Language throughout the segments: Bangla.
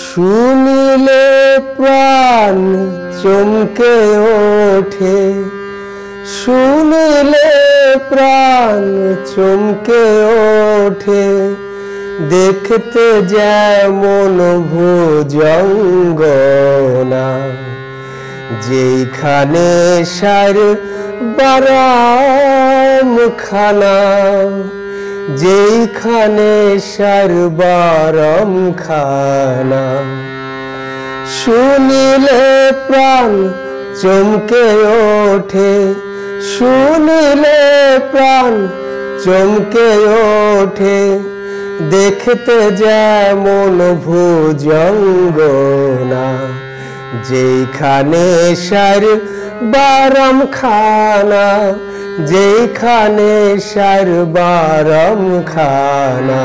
শুনিলে প্রাণ চমকে ওঠে, শুনিলে প্রাণ চমকে ওঠে, দেখতে যেমন ভুজঙ্গনা, যেখানে সার বারামখানা, যেখানে সার বারামখানা। শুনিলে প্রাণ চমকে ওঠে, শুনিলে প্রাণ চমকে ওঠে, দেখতে যেমন ভুজঙ্গনা, যেখানে সার বারামখানা, যেখানে সার বারামখানা।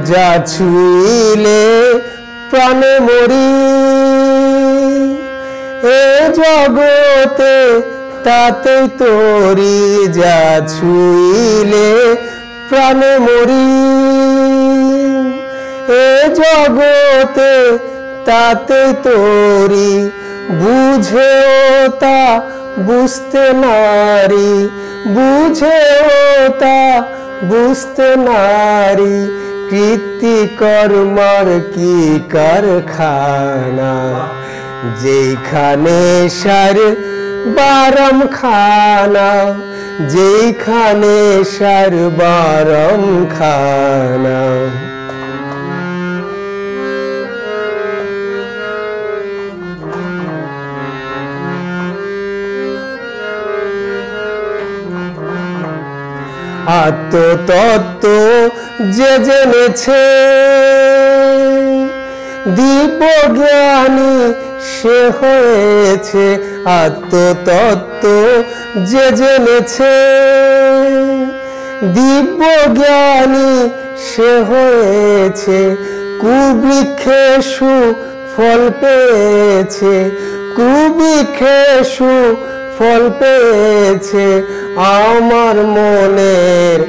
যা ছুঁইলে প্রাণে মরি, এ জগতে তাতে তোরি, যা ছুঁইলে প্রাণে মরি, এ জগতে তাতে তোরি, বুঝেও তা বুঝতে নারী, বুঝেও তা বুঝতে নারী, কৃতি কর্মার কি কারখানা, যেখানে সার বারামখানা, যেখানে সার বারামখানা। আত্মতত্ত্ব যে জেনেছে, দিব্যজ্ঞানী সে হয়েছে, আত্মতত্ত্ব যে জেনেছে, দিব্যজ্ঞানী সে হয়েছে, কুবৃক্ষে সুফল পেয়েছে, কুবৃক্ষে সুফল পেয়েছে, আমার মনের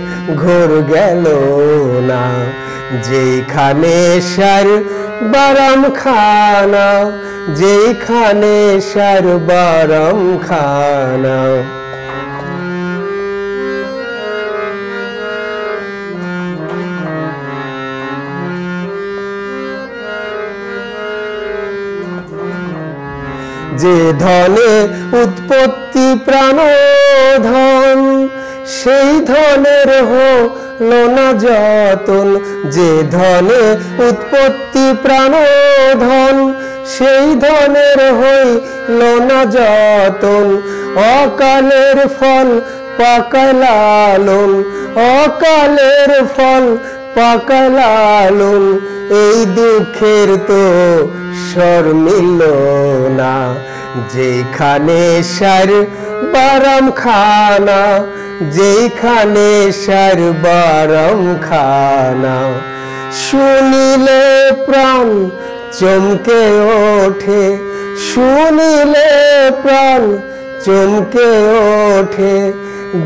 ঘোর গেল না, যেখানে সার বারামখানা, যেখানে সার বারামখানা। যে ধনে উৎপত্তি প্রাণধন, সেই ধনের হলো না যতন, যে ধনে উৎপত্তি প্রাণধন, সেই ধনের হইল না যতন, অকালের ফল পাকায় লালন, অকালের ফল পাকায় লালন, এই দুঃখের তো স্বর মিলল না, যেখানে সার বারামখানা, যেখানে সার বারামখানা। শুনিলে প্রাণ চমকে ওঠে, শুনিলে প্রাণ চমকে ওঠে,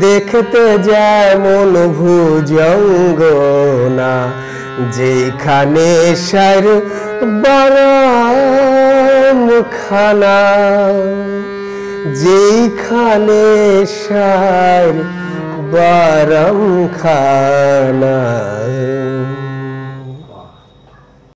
দেখতে যেমন ভুজঙ্গনা, যেখানে সার বারামখানা, যেখানে সার বারামখানা।